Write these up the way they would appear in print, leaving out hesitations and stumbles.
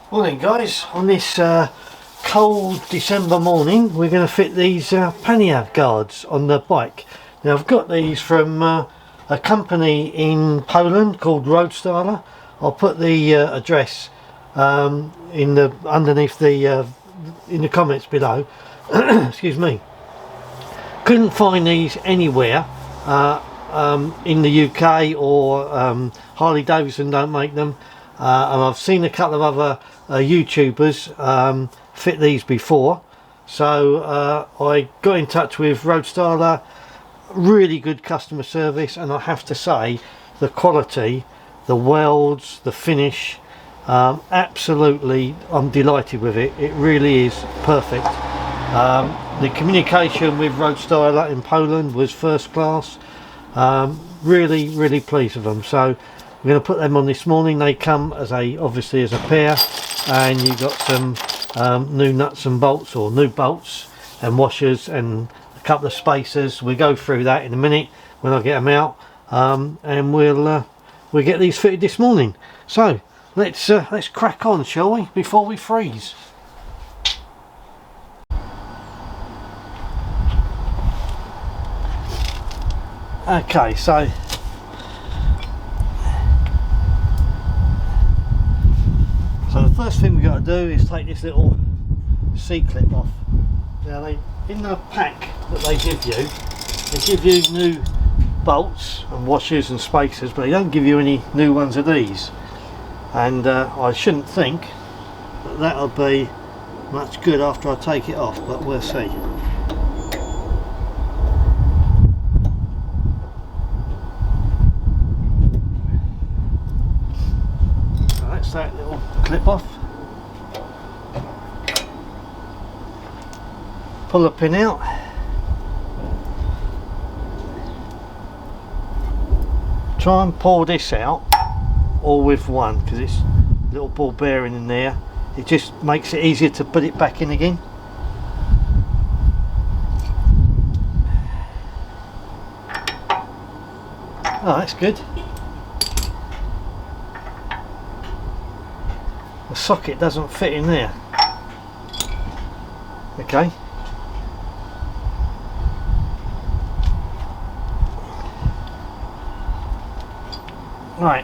Morning guys, on this cold December morning we're going to fit these pannier guards on the bike. Now I've got these from a company in Poland called Roadstyler. I'll put the address underneath in the comments below. Excuse me. Couldn't find these anywhere in the UK, or Harley Davidson don't make them. And I've seen a couple of other YouTubers fit these before, so I got in touch with Roadstyler. Really good customer service, and I have to say the quality, the welds, the finish, absolutely, I'm delighted with it. It really is perfect. The communication with Roadstyler in Poland was first class. Really pleased with them. So we're going to put them on this morning. They come obviously as a pair, and you've got some new nuts and bolts, or new bolts and washers, and a couple of spacers. We'll go through that in a minute when I get them out, and we'll get these fitted this morning. So let's crack on, shall we, before we freeze. Okay, so the first thing we've got to do is take this little C-clip off. Now in the pack that they give you new bolts and washers and spacers, but they don't give you any new ones of these. And I shouldn't think that that'll be much good after I take it off, but we'll see. That little clip off, pull the pin out, try and pull this out all with one, because it's a little ball bearing in there. It just makes it easier to put it back in again. Oh, that's good. The socket doesn't fit in there. Okay. Right.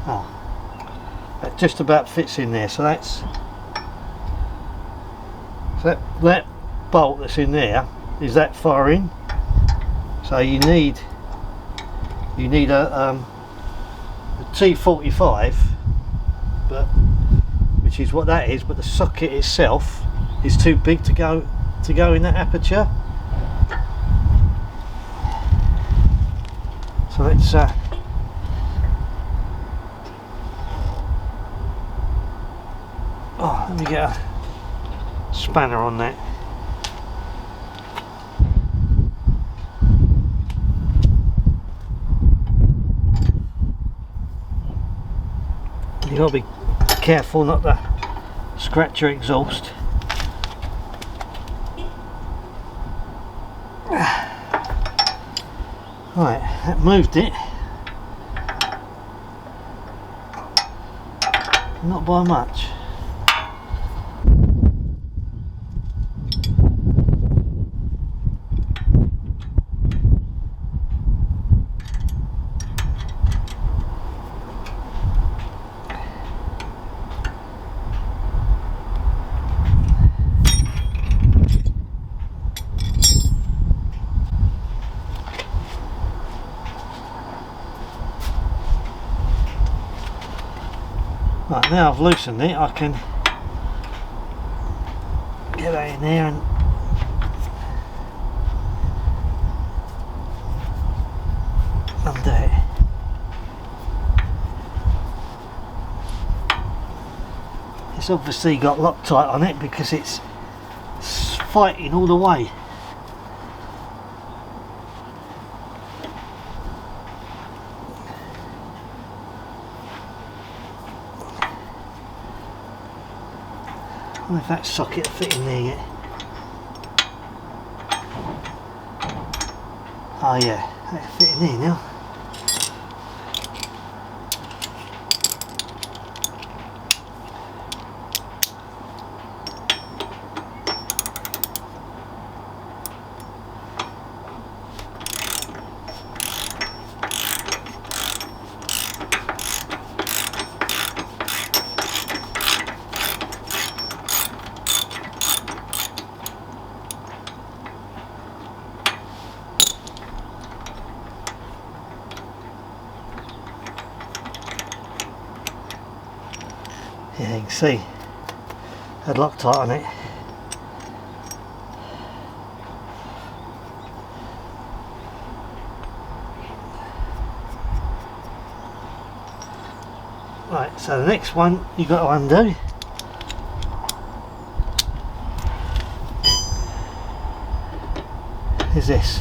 Oh, that just about fits in there. So that bolt that's in there is that far in. So you need a T45, which is what that is, but the socket itself is too big to go in that aperture. So let's let me get a spanner on that. You've got to be careful not to scratch your exhaust. Right, that moved it. Not by much. Right, now I've loosened it, I can get that in there and undo it. It's obviously got Loctite on it because it's fighting all the way. I wonder if that socket will fit in there yet. Oh yeah, that's fitting in now. Yeah, you can see had Loctite on it. Right, so the next one you've got to undo. Is this.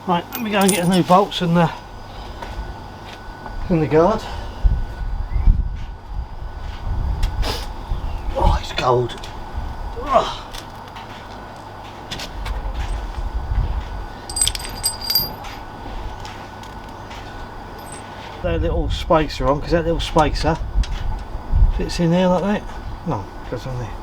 Right, let me go and get the new bolts and the guard. Oh, it's cold. Oh. That little spacer on, because that little spacer fits in there like that. No, goes on there.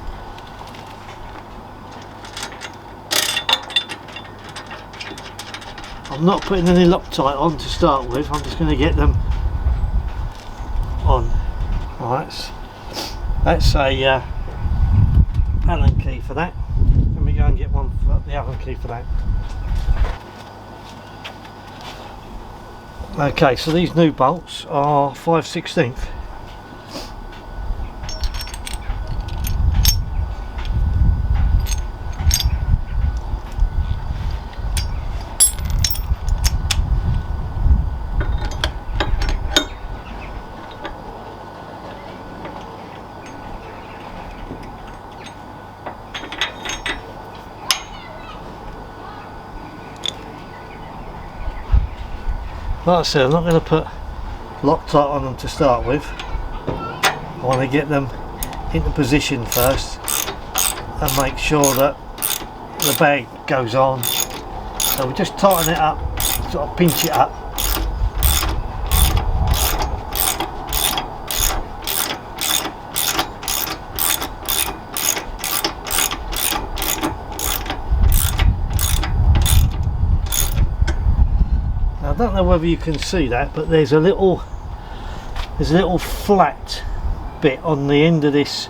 I'm not putting any Loctite on to start with, I'm just going to get them on. Right, that's a Allen key for that. Let me go and get one for the Allen key for that. Okay, so these new bolts are 5/16. Like I said, I'm not going to put Loctite on them to start with. I want to get them into position first and make sure that the bag goes on. So we just tighten it up, sort of pinch it up. I don't know whether you can see that, but there's a little flat bit on the end of this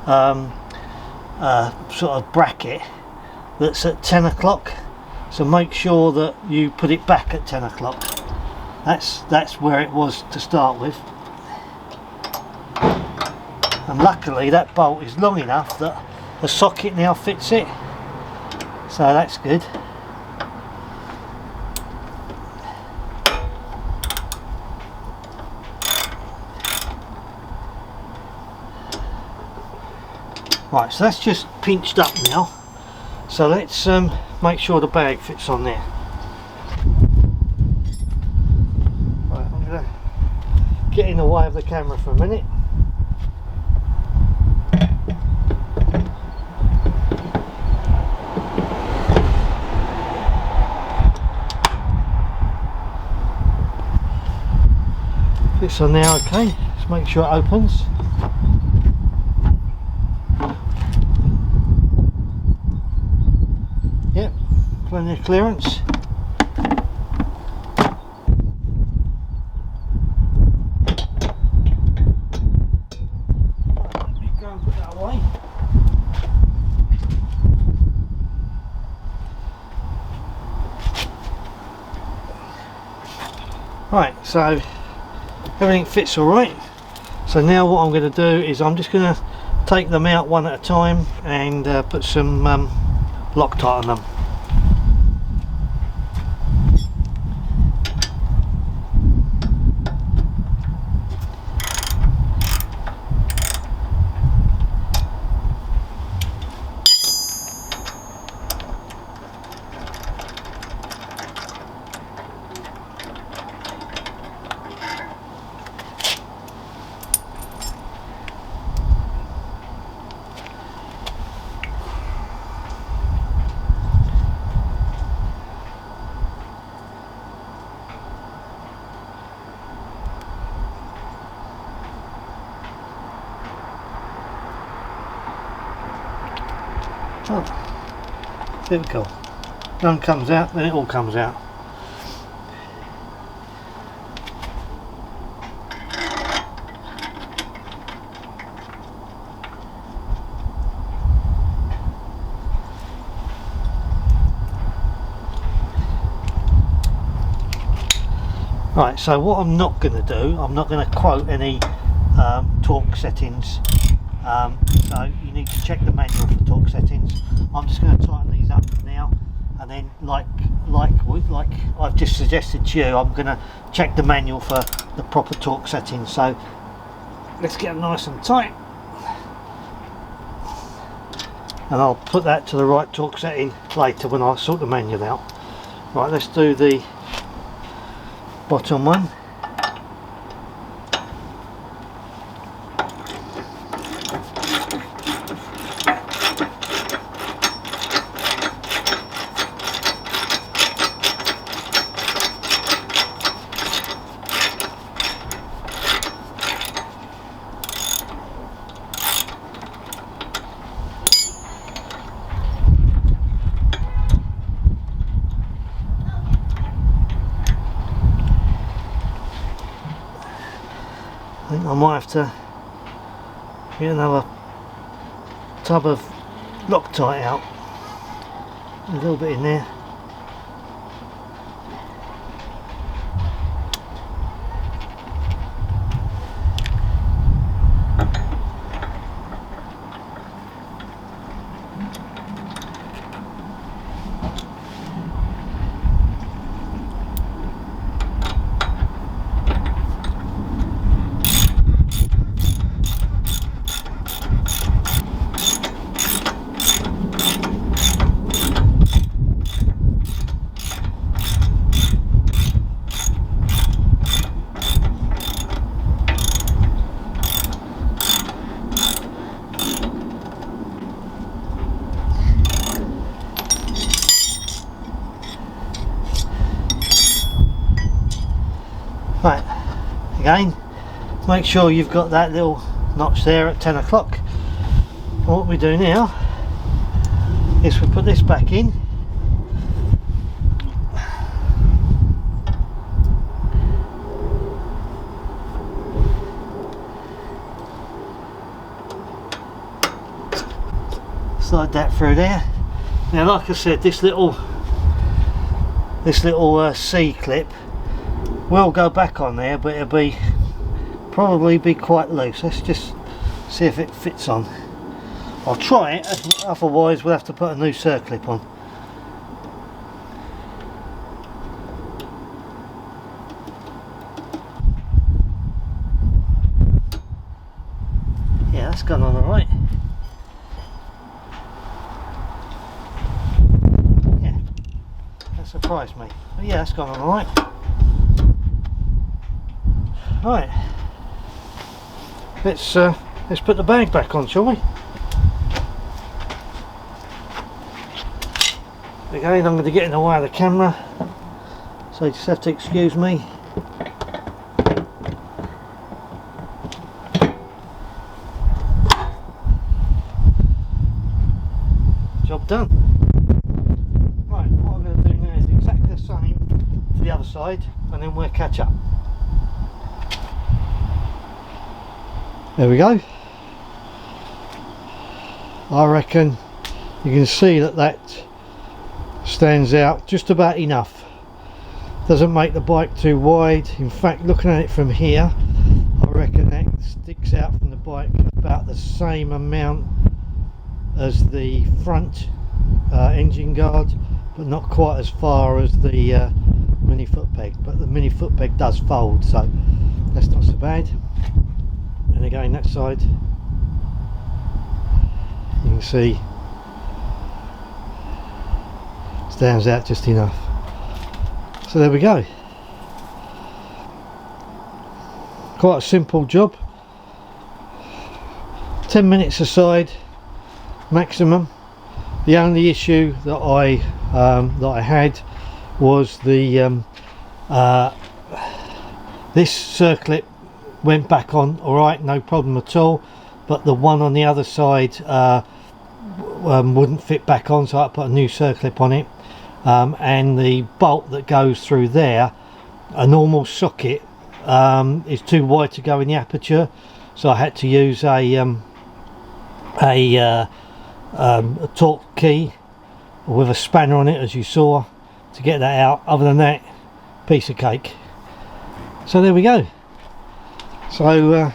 sort of bracket that's at 10 o'clock, so make sure that you put it back at 10 o'clock. That's where it was to start with, and luckily that bolt is long enough that the socket now fits it, so that's good. Right, so that's just pinched up now, so let's make sure the bag fits on there. Right, I'm going to get in the way of the camera for a minute. Fits on there, okay, let's make sure it opens. Yep, plenty of clearance. Let me go and put that away. Right, so everything fits all right. So now what I'm going to do is I'm just going to take them out one at a time and put some Loctite on them. Oh, typical. None comes out, then it all comes out. Right, so what I'm not going to do, I'm not going to quote any torque settings, so you need to check the manual for torque settings. I'm just going to tighten these up now, and then like I've just suggested to you, I'm going to check the manual for the proper torque settings. So let's get them nice and tight, and I'll put that to the right torque setting later when I sort the manual out. Right, let's do the bottom one. I think I might have to get another tub of Loctite out. A little bit in there. Right, again, make sure you've got that little notch there at 10 o'clock. What we do now is we put this back in. Slide that through there. Now, like I said, this little C-clip will go back on there, but it'll probably be quite loose. Let's just see if it fits on. I'll try it, otherwise we'll have to put a new circlip on. Yeah, that's gone on alright. Yeah, that surprised me. But yeah, that's gone on alright. Right, let's put the bag back on, shall we? Again, I'm going to get in the way of the camera, so you just have to excuse me. Job done. Right, what I'm going to do now is exactly the same for the other side, and then we'll catch up. There we go. I reckon you can see that stands out just about enough. Doesn't make the bike too wide. In fact, looking at it from here, I reckon that sticks out from the bike about the same amount as the front engine guard, but not quite as far as the mini foot peg. But the mini foot peg does fold, so that's not so bad. And again, that side, you can see, stands out just enough. So there we go. Quite a simple job. 10 minutes aside, maximum. The only issue that I had was the this circlip went back on alright, no problem at all, but the one on the other side wouldn't fit back on, so I put a new circlip on it, and the bolt that goes through there, a normal socket is too wide to go in the aperture, so I had to use a torque key with a spanner on it, as you saw, to get that out. Other than that, piece of cake. So there we go. So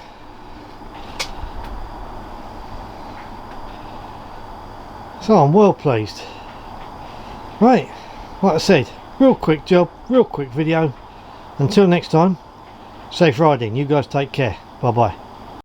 so I'm well pleased. Right, like I said, real quick job, real quick video. Until next time, safe riding. You guys take care. Bye bye.